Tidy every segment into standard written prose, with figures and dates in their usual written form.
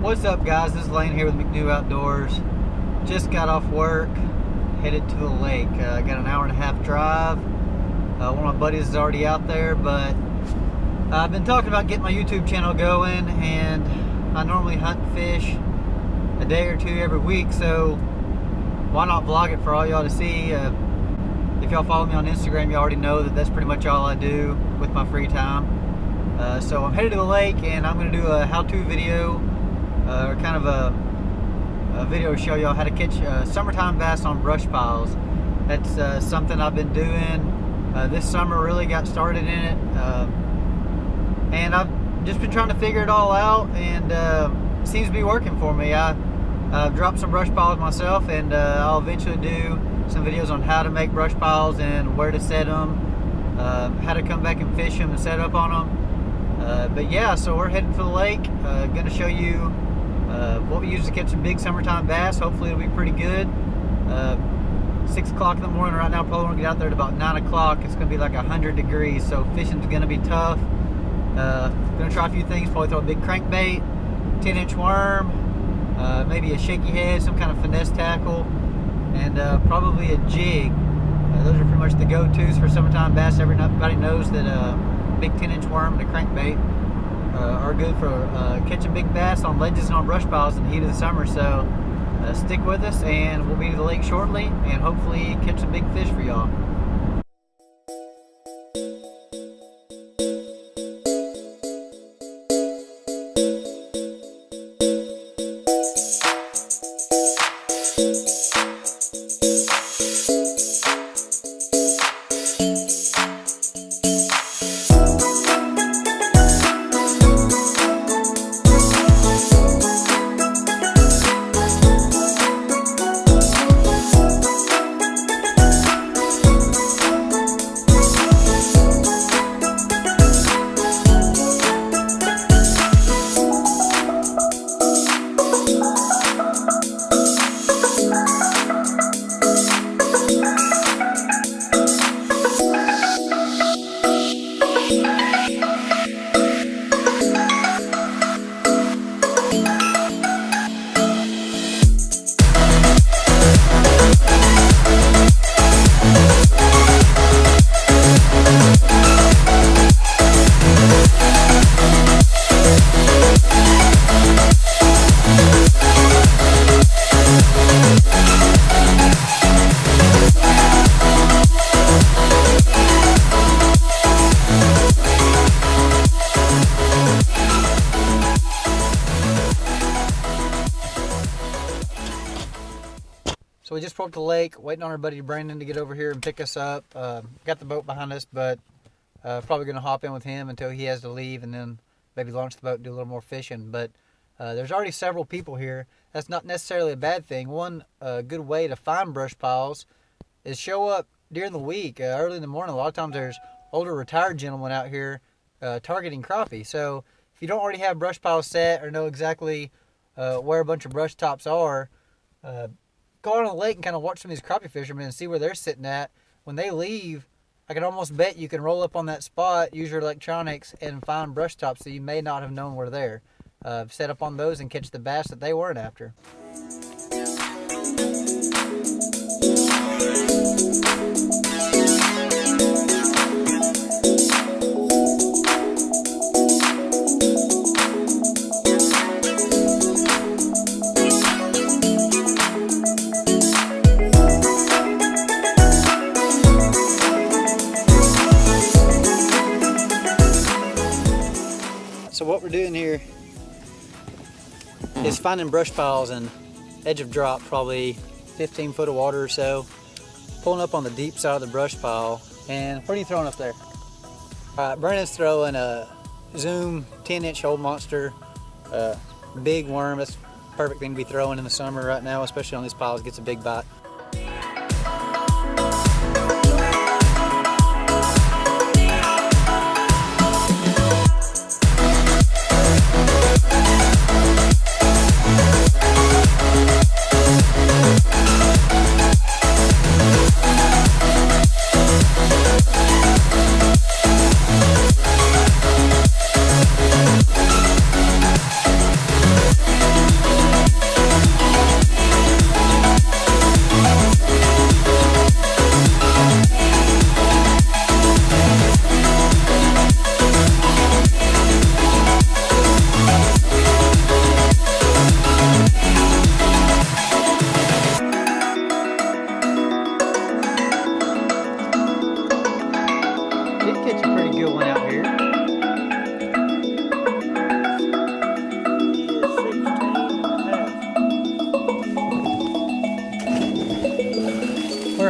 What's up, guys? This is Lane here with McNew Outdoors. Just got off work, headed to the lake. Got an hour-and-a-half drive. One of my buddies is already out there, but I've been talking about getting my YouTube channel going, and I normally hunt and fish a day or two every week, so why not vlog it for all y'all to see? If y'all follow me on Instagram, you already know that that's pretty much all I do with my free time. So I'm headed to the lake, and I'm going to do a how-to video, or kind of a video to show y'all how to catch summertime bass on brush piles. That's something I've been doing this summer. Really got started in it, and I've just been trying to figure it all out, and it seems to be working for me. I've dropped some brush piles myself, and I'll eventually do some videos on how to make brush piles and where to set them, how to come back and fish them and set up on them. But yeah, so we're heading to the lake. Going to show you what we use to catch some big summertime bass. Hopefully it'll be pretty good. 6 o'clock in the morning right now. Probably won't get out there at about 9 o'clock. It's going to be like 100 degrees, so fishing's going to be tough. Going to try a few things. Probably throw a big crankbait, 10-inch worm, maybe a shaky head, some kind of finesse tackle, and probably a jig. Those are pretty much the go-tos for summertime bass. Everybody knows that big 10-inch worm and a crankbait are good for catching big bass on ledges and on brush piles in the heat of the summer. So stick with us, and we'll be to the lake shortly and hopefully catch some big fish for y'all. So we just pulled up to the lake, waiting on our buddy Brandon to get over here and pick us up. Got the boat behind us, but probably going to hop in with him until he has to leave, and then maybe launch the boat and do a little more fishing. But there's already several people here. That's not necessarily a bad thing. One good way to find brush piles is show up during the week, early in the morning. A lot of times there's older retired gentlemen out here targeting crappie. So if you don't already have brush piles set or know exactly where a bunch of brush tops are, go out on the lake and kind of watch some of these crappie fishermen and see where they're sitting at. When they leave, I can almost bet you can roll up on that spot, use your electronics, and find brush tops that you may not have known were there. Set up on those and catch the bass that they weren't after. So what we're doing here is finding brush piles and edge of drop, probably 15 foot of water or so, pulling up on the deep side of the brush pile. And what are you throwing up there? Brandon's throwing a Zoom 10-inch Ole Monster, big worm. That's a perfect thing to be throwing in the summer right now, especially on these piles. Gets a big bite.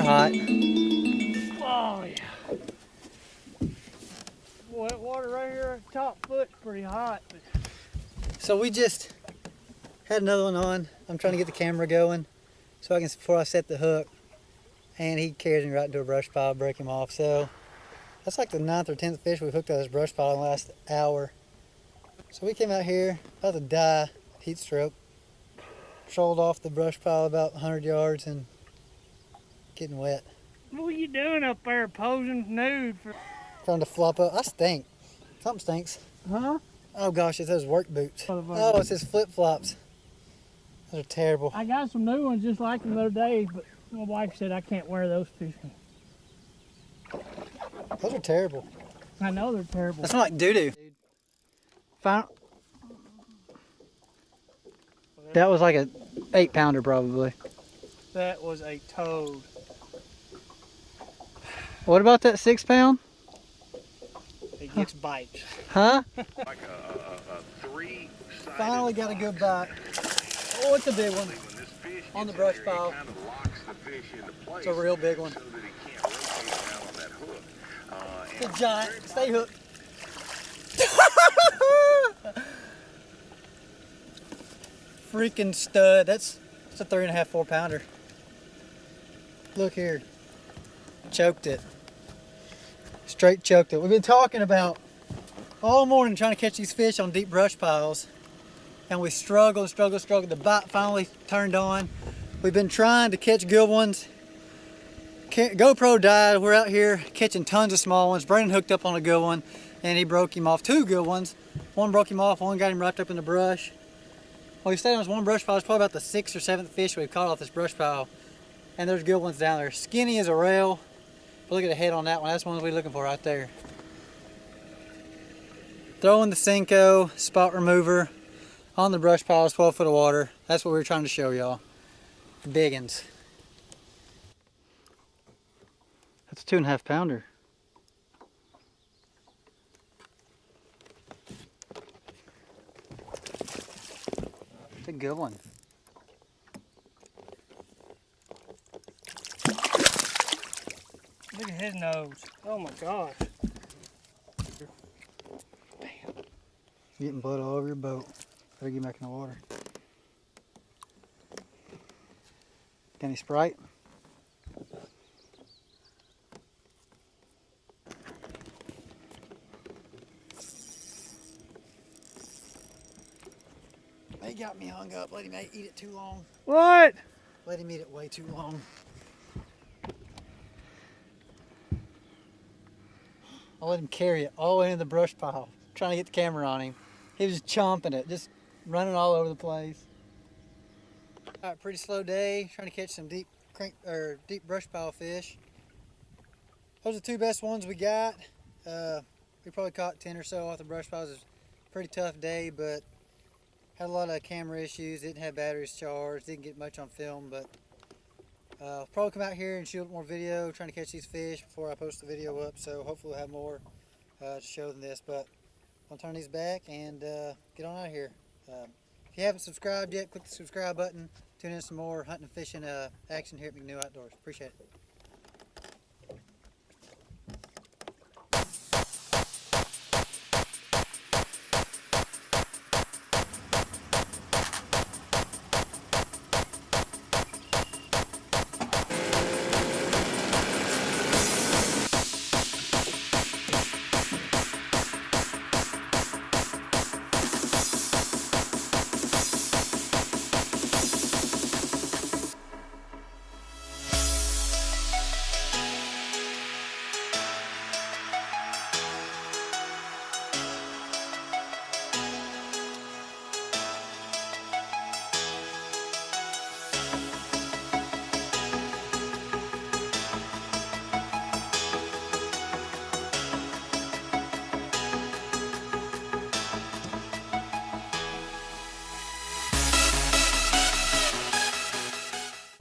hot. Oh yeah. Wet water right here at the top foot's pretty hot. But... So we just had another one on. I'm trying to get the camera going so I can, before I set the hook. And he carries me right into a brush pile, break him off. So that's like the 9th or 10th fish we've hooked out of this brush pile in the last hour. So we came out here, about to die, heat stroke. Trolled off the brush pile about 100 yards and getting wet. What are you doing up there posing nude for? Trying to flop up. I stink. Something stinks. Huh? Oh gosh, it's those work boots. Oh, it's his flip flops. Those are terrible. I got some new ones just like them the other day, but my wife said I can't wear those fishing. Those are terrible. I know they're terrible. That's not like doo-doo. That was like a 8-pounder probably. That was a toad. What about that 6-pound? It gets bites. Huh? Like a three-sided Finally got a good bite. Oh, it's a big one. On the brush pile. It's a real big one. It's a giant. Stay hooked. Freaking stud. That's a 3.5, 4-pounder. Look here. Choked it. Straight choked it. We've been talking about all morning trying to catch these fish on deep brush piles. And we struggled. The bite finally turned on. We've been trying to catch good ones. GoPro died. We're out here catching tons of small ones. Brandon hooked up on a good one and he broke him off. 2 good ones. One broke him off, one got him wrapped up in the brush. Well, we stayed on this one brush pile. It's probably about the 6th or 7th fish we've caught off this brush pile. And there's good ones down there. Skinny as a rail. But look at the head on that one. That's the one we're looking for right there. Throwing the Senko spot remover on the brush piles, 12 foot of water. That's what we were trying to show y'all. Biggins. That's a 2.5 pounder. It's a good one. Look at his nose. Oh my gosh. Damn. Getting blood all over your boat. Better get back in the water. Got any Sprite? They got me hung up. Let him eat it too long. What? Let him eat it way too long. I let him carry it all the way into the brush pile, trying to get the camera on him. He was chomping it, just running all over the place. All right, pretty slow day, trying to catch some deep brush pile fish. Those are the 2 best ones we got. We probably caught 10 or so off the brush piles. It was a pretty tough day, but had a lot of camera issues. Didn't have batteries charged, didn't get much on film, but probably come out here and shoot more video trying to catch these fish before I post the video up. So hopefully we'll have more to show than this. But I'll turn these back and get on out of here. If you haven't subscribed yet, click the subscribe button. Tune in some more hunting and fishing action here at McNew Outdoors. Appreciate it.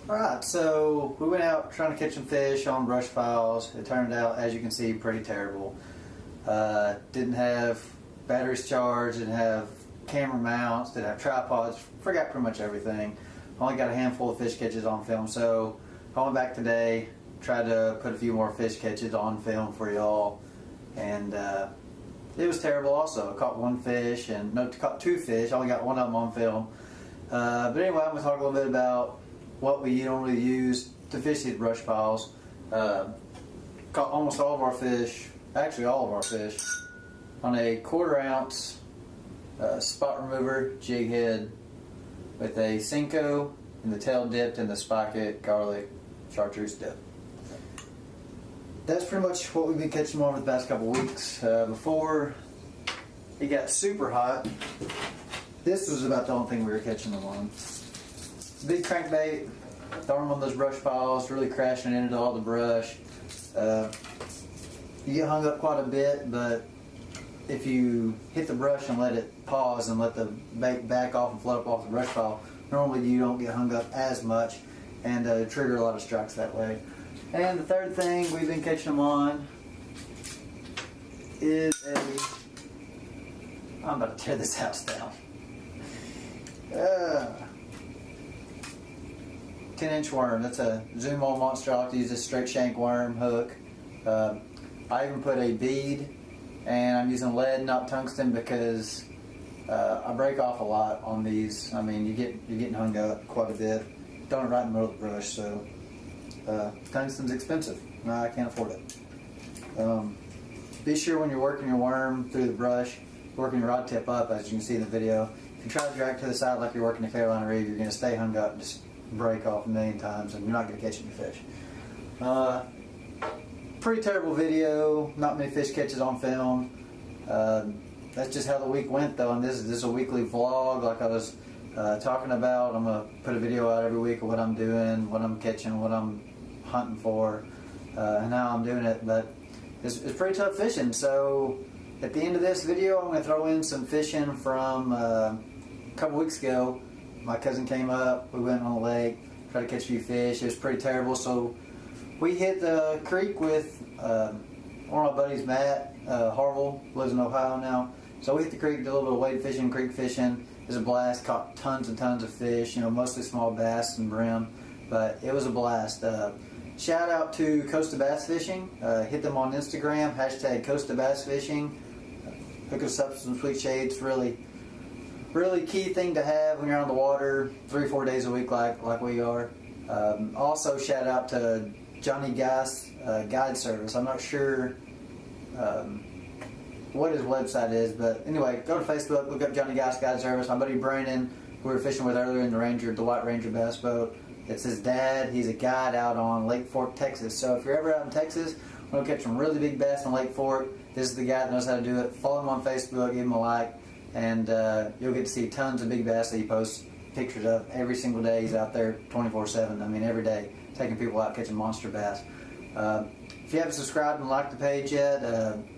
Alright, so we went out trying to catch some fish on brush piles. It turned out, as you can see, pretty terrible. Didn't have batteries charged, didn't have camera mounts, didn't have tripods, forgot pretty much everything. Only got a handful of fish catches on film, so I went back today, tried to put a few more fish catches on film for y'all, and it was terrible also. I caught one fish, and no, caught two fish. I only got one of them on film. But anyway, I'm going to talk a little bit about what we normally use to fish these brush piles. Caught almost all of our fish, actually all of our fish, on a 1/4 ounce spot remover jig head with a Senko and the tail dipped in the spiket garlic chartreuse dip. That's pretty much what we've been catching on for the past couple weeks. Before it got super hot, this was about the only thing we were catching them on. Big crankbait, throwing them on those brush piles, really crashing into all the brush. You get hung up quite a bit, but if you hit the brush and let it pause and let the bait back off and float up off the brush pile, normally you don't get hung up as much and trigger a lot of strikes that way. And the third thing we've been catching them on is I'm about to tear this house down. 10-inch worm. That's a Zoom Ole Monster. I like to use this straight shank worm hook. I even put a bead, and I'm using lead, not tungsten, because I break off a lot on these. I mean, you're getting hung up quite a bit. Throwing it right in the middle of the brush, so tungsten's expensive. No, I can't afford it. Be sure when you're working your worm through the brush, working your rod tip up, as you can see in the video. If you try to drag to the side like you're working a Carolina Reef, you're going to stay hung up and just break off a million times, and you're not going to catch any fish. Pretty terrible video, not many fish catches on film. That's just how the week went though, and this is a weekly vlog like I was talking about. I'm going to put a video out every week of what I'm doing, what I'm catching, what I'm hunting for, and how I'm doing it. But it's pretty tough fishing, so at the end of this video I'm going to throw in some fishing from a couple weeks ago. My cousin came up, we went on the lake, tried to catch a few fish. It was pretty terrible, so we hit the creek with one of my buddies, Matt Harville, lives in Ohio now. So we hit the creek, did a little bit of wade fishing, creek fishing. It was a blast, caught tons and tons of fish, you know, mostly small bass and brim, but it was a blast. Shout out to Costa Bass Fishing. Hit them on Instagram, hashtag Costa Bass Fishing. Hook us up some sweet shades. Really key thing to have when you're on the water 3-4 days a week like we are. Also shout out to Johnny Gass Guide Service. I'm not sure what his website is, but anyway, go to Facebook, look up Johnny Gass Guide Service. My buddy Brandon, who we were fishing with earlier in the White Ranger bass boat, it's his dad. He's a guide out on Lake Fork, Texas. So if you're ever out in Texas, want to catch some really big bass in Lake Fork, this is the guy that knows how to do it. Follow him on Facebook, give him a like, and you'll get to see tons of big bass that he posts pictures of every single day. He's out there 24/7. I mean, every day, taking people out catching monster bass. If you haven't subscribed and liked the page yet,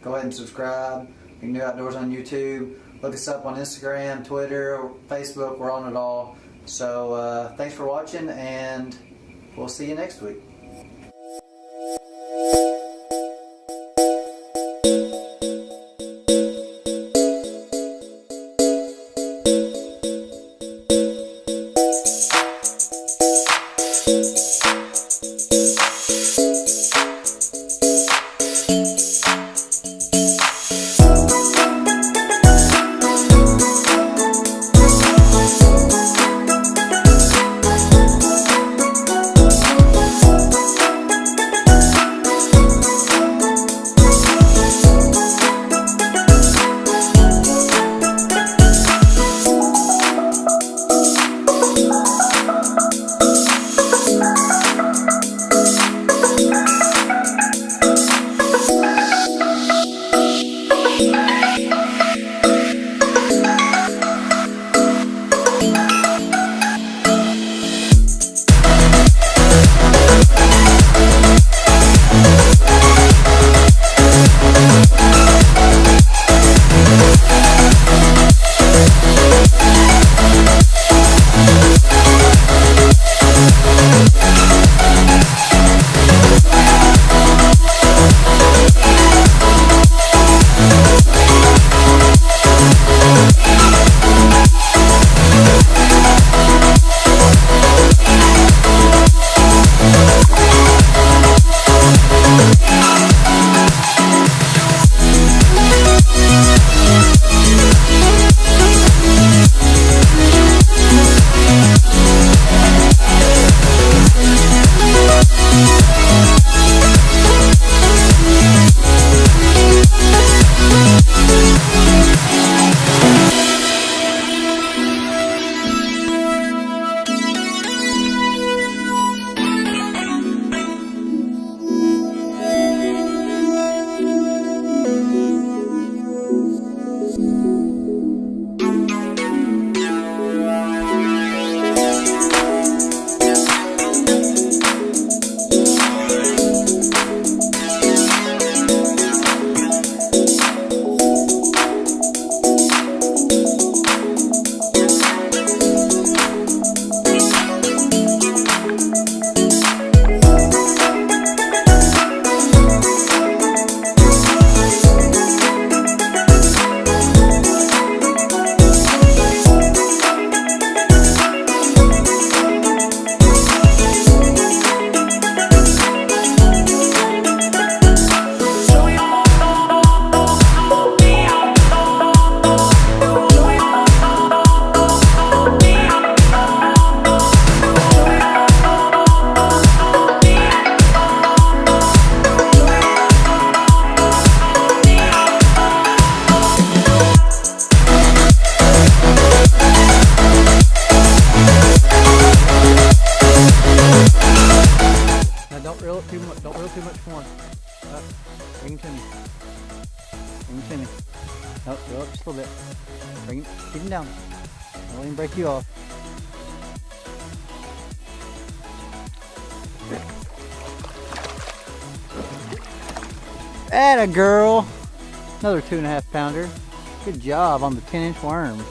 go ahead and subscribe. You can do Outdoors on YouTube. Look us up on Instagram, Twitter, Facebook. We're on it all. So thanks for watching, and we'll see you next week. Bring him to me. Bring him to me. Oh, go up just a little bit. Bring him, keep him down. Don't let him break you off. Atta girl. Another 2.5 pounder. Good job on the 10-inch worm.